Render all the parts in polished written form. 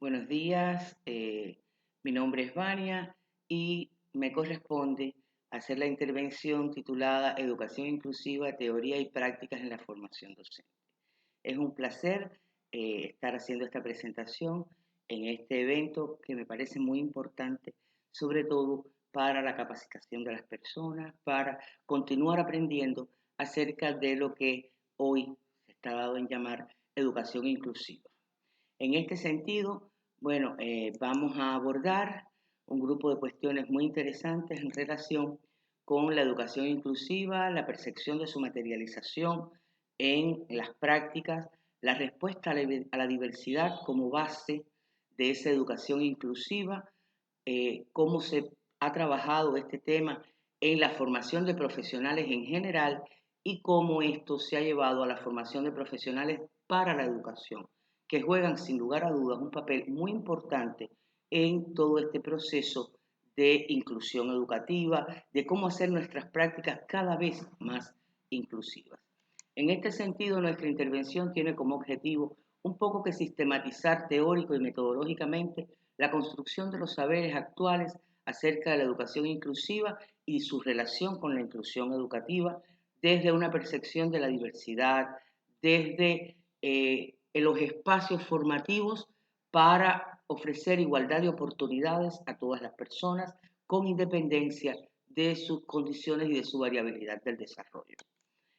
Buenos días, mi nombre es Vania y me corresponde hacer la intervención titulada Educación Inclusiva, Teoría y Prácticas en la Formación Docente. Es un placer estar haciendo esta presentación en este evento que me parece muy importante, sobre todo para la capacitación de las personas, para continuar aprendiendo acerca de lo que hoy se está dado en llamar educación inclusiva. En este sentido, bueno, vamos a abordar un grupo de cuestiones muy interesantes en relación con la educación inclusiva, la percepción de su materialización en las prácticas, la respuesta a la diversidad como base de esa educación inclusiva, cómo se ha trabajado este tema en la formación de profesionales en general y cómo esto se ha llevado a la formación de profesionales para la educación, que juegan sin lugar a dudas un papel muy importante en todo este proceso de inclusión educativa, de cómo hacer nuestras prácticas cada vez más inclusivas. En este sentido, nuestra intervención tiene como objetivo un poco que sistematizar teórico y metodológicamente la construcción de los saberes actuales acerca de la educación inclusiva y su relación con la inclusión educativa desde una percepción de la diversidad, desde los espacios formativos para ofrecer igualdad de oportunidades a todas las personas con independencia de sus condiciones y de su variabilidad del desarrollo.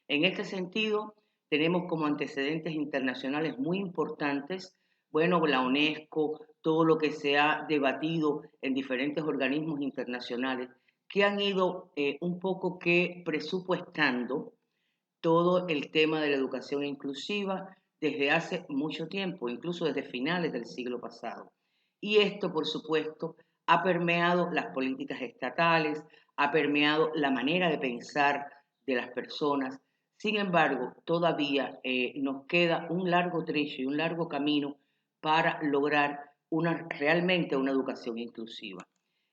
En este sentido, tenemos como antecedentes internacionales muy importantes, bueno, la UNESCO, todo lo que se ha debatido en diferentes organismos internacionales que han ido un poco que presupuestando todo el tema de la educación inclusiva desde hace mucho tiempo, incluso desde finales del siglo pasado. Y esto, por supuesto, ha permeado las políticas estatales, ha permeado la manera de pensar de las personas. Sin embargo, todavía nos queda un largo trecho y un largo camino para lograr realmente una educación inclusiva.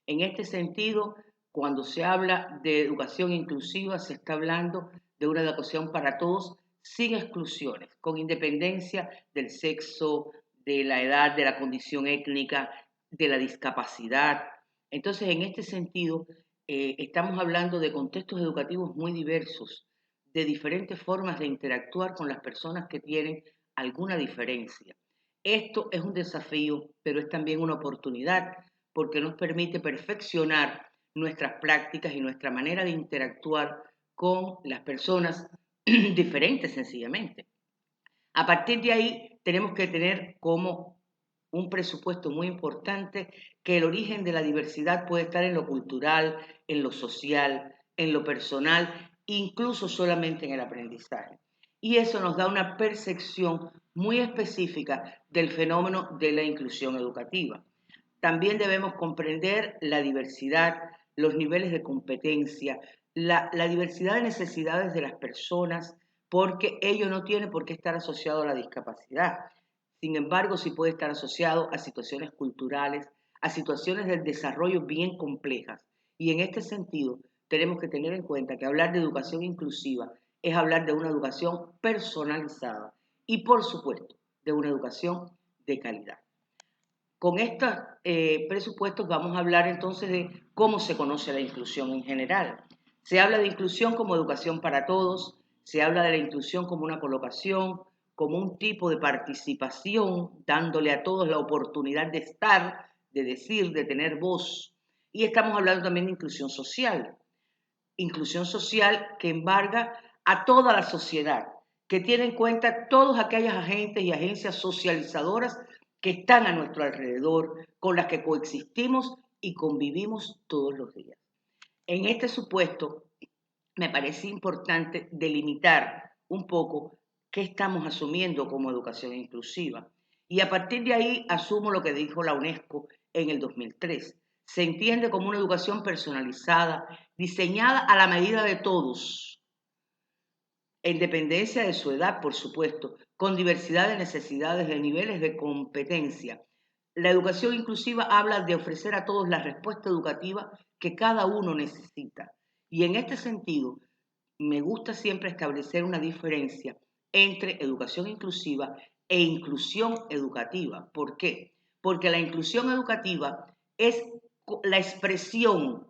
En este sentido, cuando se habla de educación inclusiva, se está hablando de una educación para todos sin exclusiones, con independencia del sexo, de la edad, de la condición étnica, de la discapacidad. Entonces, en este sentido, estamos hablando de contextos educativos muy diversos, de diferentes formas de interactuar con las personas que tienen alguna diferencia. Esto es un desafío, pero es también una oportunidad porque nos permite perfeccionar nuestras prácticas y nuestra manera de interactuar con las personas diferentes sencillamente. A partir de ahí tenemos que tener como un presupuesto muy importante que el origen de la diversidad puede estar en lo cultural, en lo social, en lo personal, incluso solamente en el aprendizaje. Y eso nos da una percepción muy específica del fenómeno de la inclusión educativa. También debemos comprender la diversidad, los niveles de competencia, la diversidad de necesidades de las personas, porque ello no tiene por qué estar asociado a la discapacidad. Sin embargo, sí puede estar asociado a situaciones culturales, a situaciones del desarrollo bien complejas. Y en este sentido, tenemos que tener en cuenta que hablar de educación inclusiva es hablar de una educación personalizada y, por supuesto, de una educación de calidad. Con estos presupuestos vamos a hablar entonces de cómo se conoce la inclusión en general. Se habla de inclusión como educación para todos, se habla de la inclusión como una colocación, como un tipo de participación, dándole a todos la oportunidad de estar, de decir, de tener voz. Y estamos hablando también de inclusión social que embarga a toda la sociedad, que tiene en cuenta todos aquellos agentes y agencias socializadoras que están a nuestro alrededor, con las que coexistimos y convivimos todos los días. En este supuesto, me parece importante delimitar un poco qué estamos asumiendo como educación inclusiva. Y a partir de ahí asumo lo que dijo la UNESCO en el 2003. Se entiende como una educación personalizada, diseñada a la medida de todos, en dependencia de su edad, por supuesto, con diversidad de necesidades, de niveles de competencia. La educación inclusiva habla de ofrecer a todos la respuesta educativa que cada uno necesita. Y en este sentido, me gusta siempre establecer una diferencia entre educación inclusiva e inclusión educativa. ¿Por qué? porque la inclusión educativa es la expresión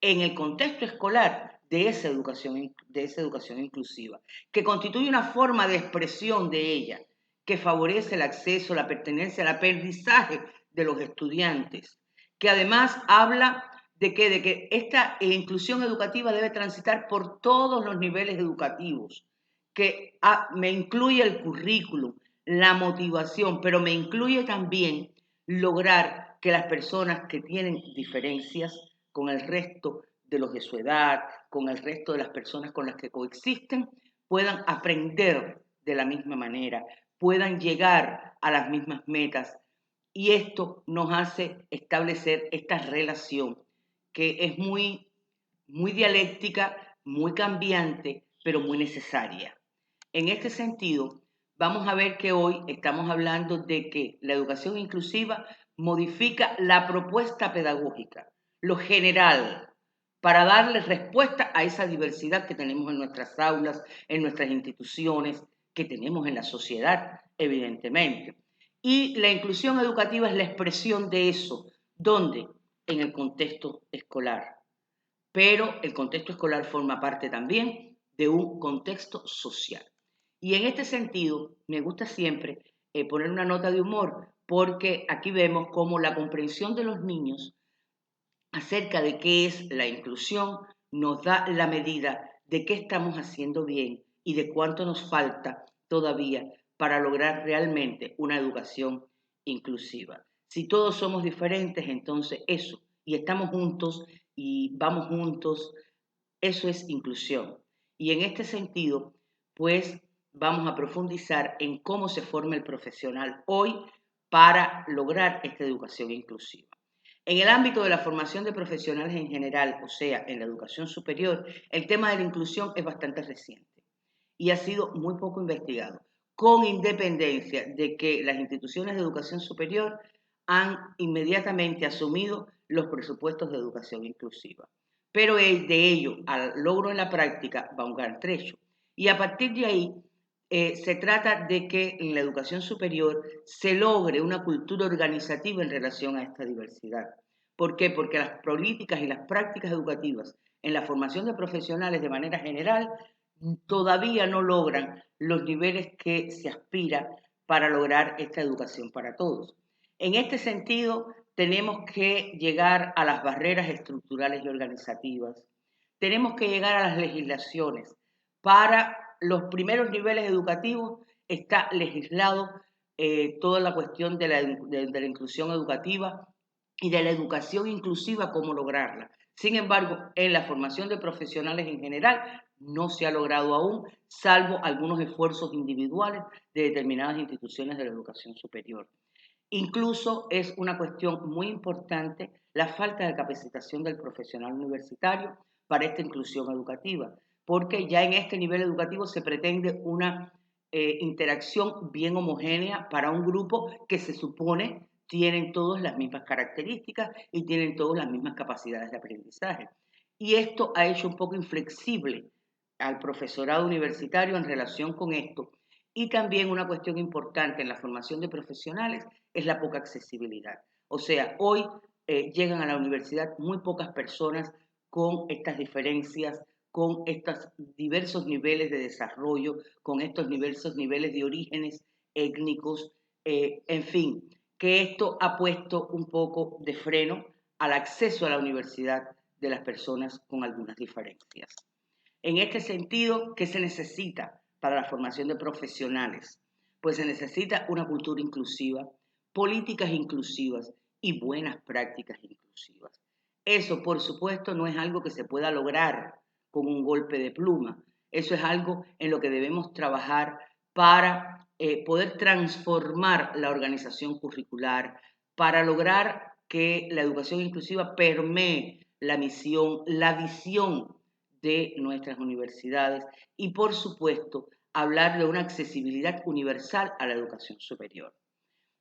en el contexto escolar de esa educación inclusiva, que constituye una forma de expresión de ella, que favorece el acceso, la pertenencia, el aprendizaje de los estudiantes, que además habla de que esta inclusión educativa debe transitar por todos los niveles educativos, que me incluye el currículum, la motivación, pero me incluye también lograr que las personas que tienen diferencias con el resto de los de su edad, con el resto de las personas con las que coexisten, puedan aprender de la misma manera, puedan llegar a las mismas metas. Y esto nos hace establecer esta relación que es muy dialéctica, muy cambiante, pero muy necesaria. En este sentido, vamos a ver que hoy estamos hablando de que la educación inclusiva modifica la propuesta pedagógica, lo general, para darle respuesta a esa diversidad que tenemos en nuestras aulas, en nuestras instituciones, que tenemos en la sociedad, evidentemente. Y la inclusión educativa es la expresión de eso. ¿Dónde? En el contexto escolar. Pero el contexto escolar forma parte también de un contexto social. Y en este sentido, me gusta siempre poner una nota de humor, porque aquí vemos cómo la comprensión de los niños acerca de qué es la inclusión nos da la medida de qué estamos haciendo bien y de cuánto nos falta todavía para lograr realmente una educación inclusiva. Si todos somos diferentes, entonces eso, y estamos juntos y vamos juntos, eso es inclusión. Y en este sentido, pues vamos a profundizar en cómo se forma el profesional hoy para lograr esta educación inclusiva. En el ámbito de la formación de profesionales en general, o sea, en la educación superior, el tema de la inclusión es bastante reciente y ha sido muy poco investigado, con independencia de que las instituciones de educación superior han inmediatamente asumido los presupuestos de educación inclusiva. Pero de ello al logro en la práctica va un gran trecho. Y a partir de ahí se trata de que en la educación superior se logre una cultura organizativa en relación a esta diversidad. ¿Por qué? Porque las políticas y las prácticas educativas en la formación de profesionales de manera general todavía no logran los niveles que se aspira para lograr esta educación para todos. En este sentido, tenemos que llegar a las barreras estructurales y organizativas. Tenemos que llegar a las legislaciones. Para los primeros niveles educativos está legislado toda la cuestión de la inclusión educativa y de la educación inclusiva, cómo lograrla. Sin embargo, en la formación de profesionales en general no se ha logrado aún, salvo algunos esfuerzos individuales de determinadas instituciones de la educación superior. Incluso es una cuestión muy importante la falta de capacitación del profesional universitario para esta inclusión educativa, porque ya en este nivel educativo se pretende una interacción bien homogénea para un grupo que se supone tienen todas las mismas características y tienen todas las mismas capacidades de aprendizaje. Y esto ha hecho un poco inflexible al profesorado universitario en relación con esto. Y también una cuestión importante en la formación de profesionales es la poca accesibilidad. O sea, hoy llegan a la universidad muy pocas personas con estas diferencias, con estos diversos niveles de desarrollo, con estos diversos niveles de orígenes étnicos, en fin, que esto ha puesto un poco de freno al acceso a la universidad de las personas con algunas diferencias. En este sentido, ¿qué se necesita para la formación de profesionales? Pues se necesita una cultura inclusiva, políticas inclusivas y buenas prácticas inclusivas. Eso, por supuesto, no es algo que se pueda lograr con un golpe de pluma. Eso es algo en lo que debemos trabajar para poder transformar la organización curricular, para lograr que la educación inclusiva permee la misión, la visión de nuestras universidades y, por supuesto, hablar de una accesibilidad universal a la educación superior.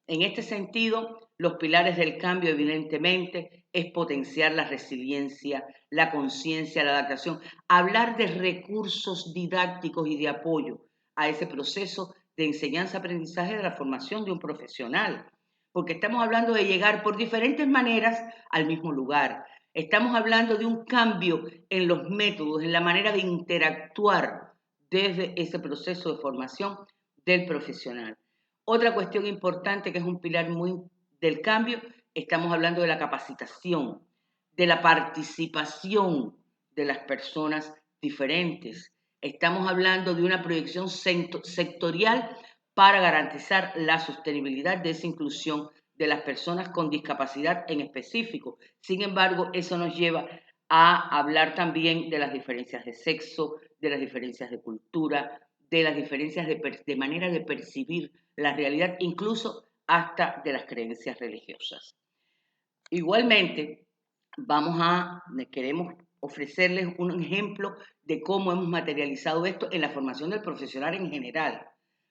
En este sentido, los pilares del cambio, evidentemente, es potenciar la resiliencia, la conciencia, la adaptación, hablar de recursos didácticos y de apoyo a ese proceso de enseñanza-aprendizaje de la formación de un profesional, porque estamos hablando de llegar por diferentes maneras al mismo lugar. Estamos hablando de un cambio en los métodos, en la manera de interactuar desde ese proceso de formación del profesional. Otra cuestión importante que es un pilar muy del cambio, estamos hablando de la capacitación, de la participación de las personas diferentes. Estamos hablando de una proyección sectorial para garantizar la sostenibilidad de esa inclusión de las personas con discapacidad en específico. Sin embargo, eso nos lleva a hablar también de las diferencias de sexo, de las diferencias de cultura, de las diferencias de manera de percibir la realidad, incluso hasta de las creencias religiosas. Igualmente, queremos ofrecerles un ejemplo de cómo hemos materializado esto en la formación del profesional en general,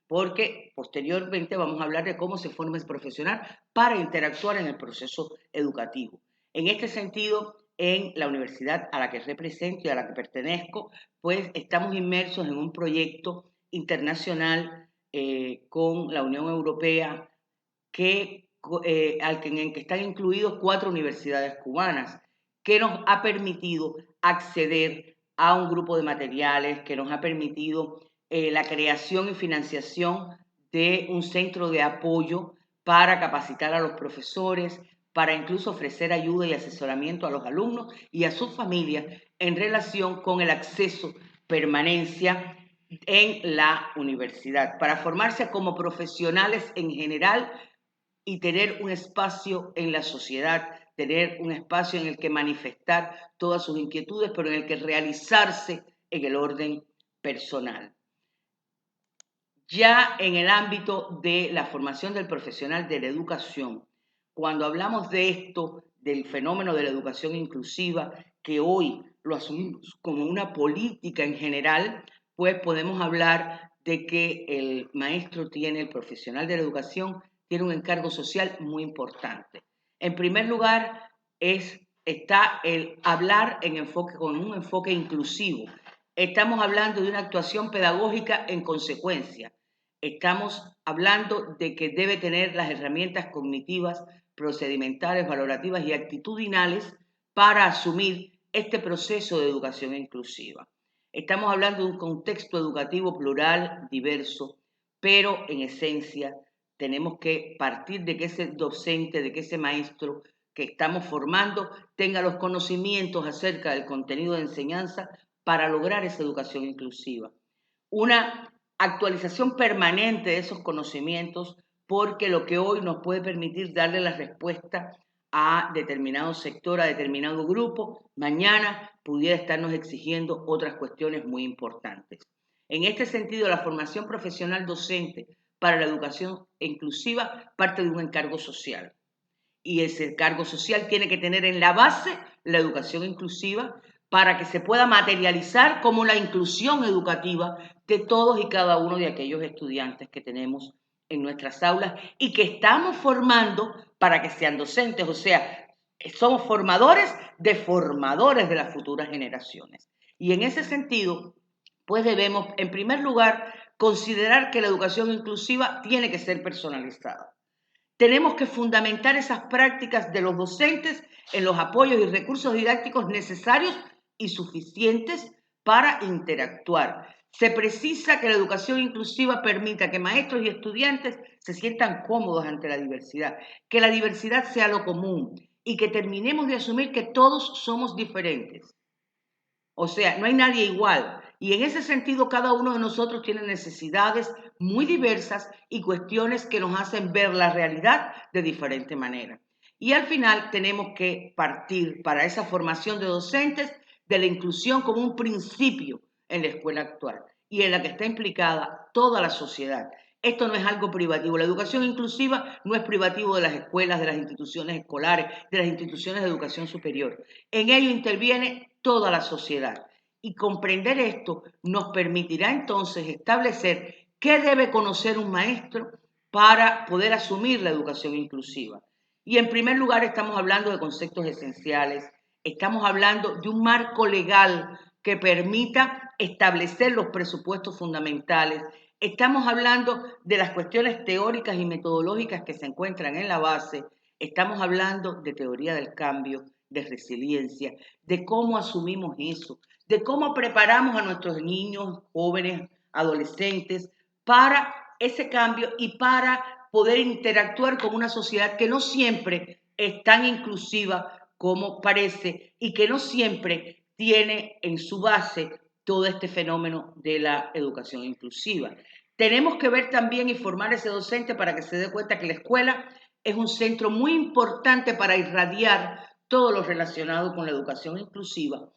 porque posteriormente vamos a hablar de cómo se forma el profesional para interactuar en el proceso educativo. En este sentido, en la universidad a la que represento y a la que pertenezco, pues estamos inmersos en un proyecto internacional con la Unión Europea en el que están incluidos 4 universidades cubanas, que nos ha permitido acceder a un grupo de materiales, que nos ha permitido la creación y financiación de un centro de apoyo para capacitar a los profesores, para incluso ofrecer ayuda y asesoramiento a los alumnos y a sus familias en relación con el acceso, permanencia en la universidad, para formarse como profesionales en general y tener un espacio en la sociedad, tener un espacio en el que manifestar todas sus inquietudes, pero en el que realizarse en el orden personal. Ya en el ámbito de la formación del profesional de la educación, cuando hablamos de esto, del fenómeno de la educación inclusiva, que hoy lo asumimos como una política en general, pues podemos hablar de que el maestro el profesional de la educación, tiene un encargo social muy importante. En primer lugar, está el hablar con un enfoque inclusivo. Estamos hablando de una actuación pedagógica en consecuencia. Estamos hablando de que debe tener las herramientas cognitivas, procedimentales, valorativas y actitudinales para asumir este proceso de educación inclusiva. Estamos hablando de un contexto educativo plural, diverso, pero en esencia tenemos que partir de que ese docente, de que ese maestro que estamos formando tenga los conocimientos acerca del contenido de enseñanza para lograr esa educación inclusiva. Una actualización permanente de esos conocimientos, porque lo que hoy nos puede permitir darle la respuesta a determinado sector, a determinado grupo, mañana pudiera estarnos exigiendo otras cuestiones muy importantes. En este sentido, la formación profesional docente para la educación inclusiva parte de un encargo social. Y ese encargo social tiene que tener en la base la educación inclusiva para que se pueda materializar como la inclusión educativa de todos y cada uno de aquellos estudiantes que tenemos en nuestras aulas y que estamos formando para que sean docentes, o sea, somos formadores de las futuras generaciones. Y en ese sentido, pues debemos, en primer lugar, considerar que la educación inclusiva tiene que ser personalizada. Tenemos que fundamentar esas prácticas de los docentes en los apoyos y recursos didácticos necesarios y suficientes para interactuar. Se precisa que la educación inclusiva permita que maestros y estudiantes se sientan cómodos ante la diversidad, que la diversidad sea lo común y que terminemos de asumir que todos somos diferentes. O sea, no hay nadie igual. Y en ese sentido, cada uno de nosotros tiene necesidades muy diversas y cuestiones que nos hacen ver la realidad de diferente manera. Y al final tenemos que partir para esa formación de docentes de la inclusión como un principio en la escuela actual y en la que está implicada toda la sociedad. Esto no es algo privativo. La educación inclusiva no es privativo de las escuelas, de las instituciones escolares, de las instituciones de educación superior. En ello interviene toda la sociedad. Y comprender esto nos permitirá entonces establecer qué debe conocer un maestro para poder asumir la educación inclusiva. Y en primer lugar estamos hablando de conceptos esenciales, estamos hablando de un marco legal que permita establecer los presupuestos fundamentales, estamos hablando de las cuestiones teóricas y metodológicas que se encuentran en la base, estamos hablando de teoría del cambio, de resiliencia, de cómo asumimos eso, de cómo preparamos a nuestros niños, jóvenes, adolescentes para ese cambio y para poder interactuar con una sociedad que no siempre es tan inclusiva como parece y que no siempre tiene en su base todo este fenómeno de la educación inclusiva. Tenemos que ver también y formar a ese docente para que se dé cuenta que la escuela es un centro muy importante para irradiar todo lo relacionado con la educación inclusiva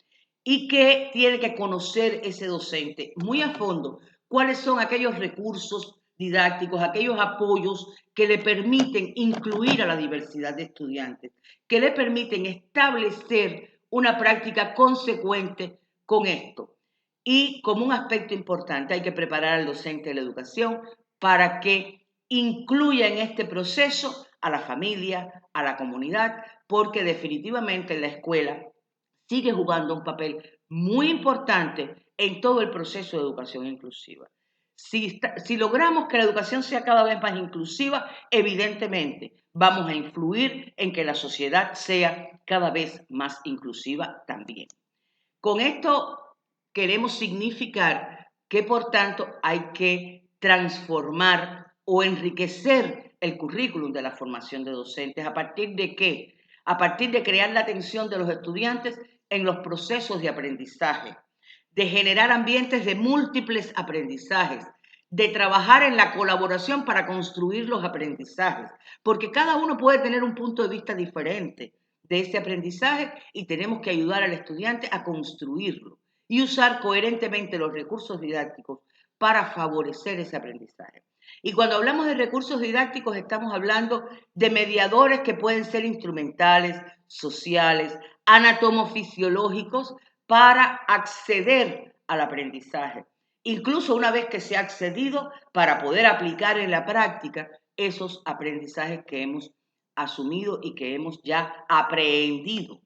y que tiene que conocer ese docente muy a fondo cuáles son aquellos recursos didácticos, aquellos apoyos que le permiten incluir a la diversidad de estudiantes, que le permiten establecer una práctica consecuente con esto. Y como un aspecto importante, hay que preparar al docente de la educación para que incluya en este proceso a la familia, a la comunidad, porque definitivamente la escuela sigue jugando un papel muy importante en todo el proceso de educación inclusiva. Si logramos que la educación sea cada vez más inclusiva, evidentemente vamos a influir en que la sociedad sea cada vez más inclusiva también. Con esto queremos significar que, por tanto, hay que transformar o enriquecer el currículum de la formación de docentes. ¿A partir de qué? A partir de crear la atención de los estudiantes en los procesos de aprendizaje, de generar ambientes de múltiples aprendizajes, de trabajar en la colaboración para construir los aprendizajes, porque cada uno puede tener un punto de vista diferente de ese aprendizaje y tenemos que ayudar al estudiante a construirlo y usar coherentemente los recursos didácticos para favorecer ese aprendizaje. Y cuando hablamos de recursos didácticos estamos hablando de mediadores que pueden ser instrumentales, sociales, anatomofisiológicos para acceder al aprendizaje. Incluso una vez que se ha accedido, para poder aplicar en la práctica esos aprendizajes que hemos asumido y que hemos ya aprehendido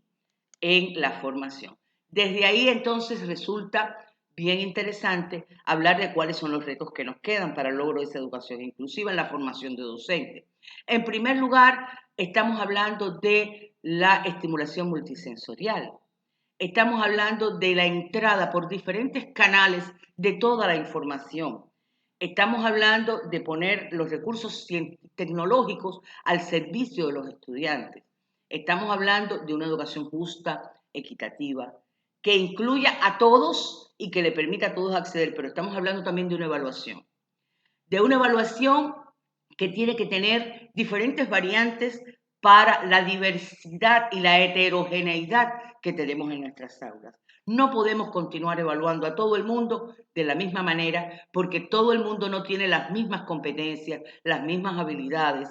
en la formación. Desde ahí entonces resulta bien interesante hablar de cuáles son los retos que nos quedan para el logro de esa educación inclusiva en la formación de docentes. En primer lugar, estamos hablando de la estimulación multisensorial. Estamos hablando de la entrada por diferentes canales de toda la información. Estamos hablando de poner los recursos tecnológicos al servicio de los estudiantes. Estamos hablando de una educación justa, equitativa, que incluya a todos y que le permita a todos acceder, pero estamos hablando también de una evaluación. De una evaluación que tiene que tener diferentes variantes para la diversidad y la heterogeneidad que tenemos en nuestras aulas. No podemos continuar evaluando a todo el mundo de la misma manera porque todo el mundo no tiene las mismas competencias, las mismas habilidades,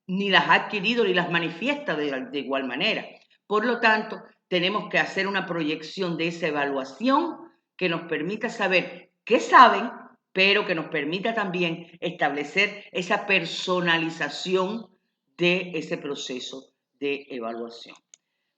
ni las ha adquirido ni las manifiesta de igual manera. Por lo tanto, tenemos que hacer una proyección de esa evaluación que nos permita saber qué saben, pero que nos permita también establecer esa personalización de ese proceso de evaluación.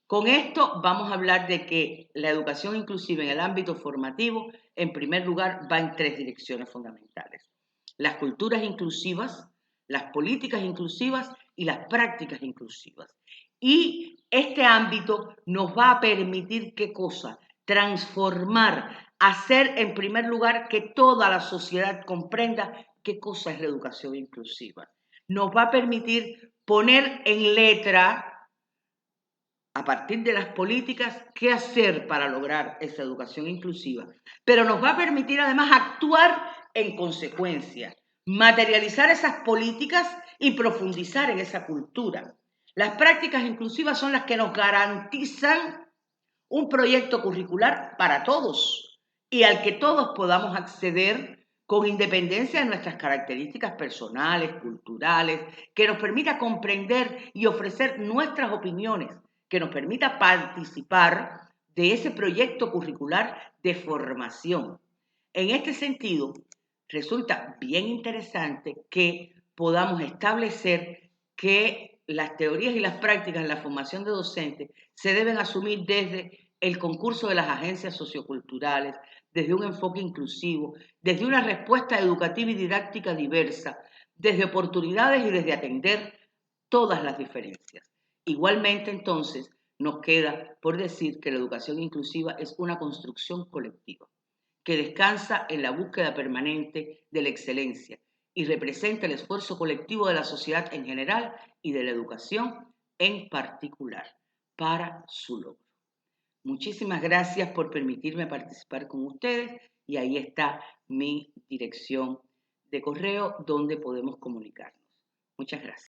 Con esto vamos a hablar de que la educación inclusiva en el ámbito formativo, en primer lugar, va en tres direcciones fundamentales. Las culturas inclusivas, las políticas inclusivas y las prácticas inclusivas. Y este ámbito nos va a permitir, ¿qué cosa? Transformar, hacer en primer lugar que toda la sociedad comprenda qué cosa es la educación inclusiva. Nos va a permitir poner en letra, a partir de las políticas, qué hacer para lograr esa educación inclusiva. Pero nos va a permitir además actuar en consecuencia, materializar esas políticas y profundizar en esa cultura. Las prácticas inclusivas son las que nos garantizan un proyecto curricular para todos y al que todos podamos acceder con independencia de nuestras características personales, culturales, que nos permita comprender y ofrecer nuestras opiniones, que nos permita participar de ese proyecto curricular de formación. En este sentido, resulta bien interesante que podamos establecer que las teorías y las prácticas en la formación de docentes se deben asumir desde el concurso de las agencias socioculturales, desde un enfoque inclusivo, desde una respuesta educativa y didáctica diversa, desde oportunidades y desde atender todas las diferencias. Igualmente, entonces, nos queda por decir que la educación inclusiva es una construcción colectiva, que descansa en la búsqueda permanente de la excelencia y representa el esfuerzo colectivo de la sociedad en general y de la educación en particular para su logro. Muchísimas gracias por permitirme participar con ustedes y ahí está mi dirección de correo donde podemos comunicarnos. Muchas gracias.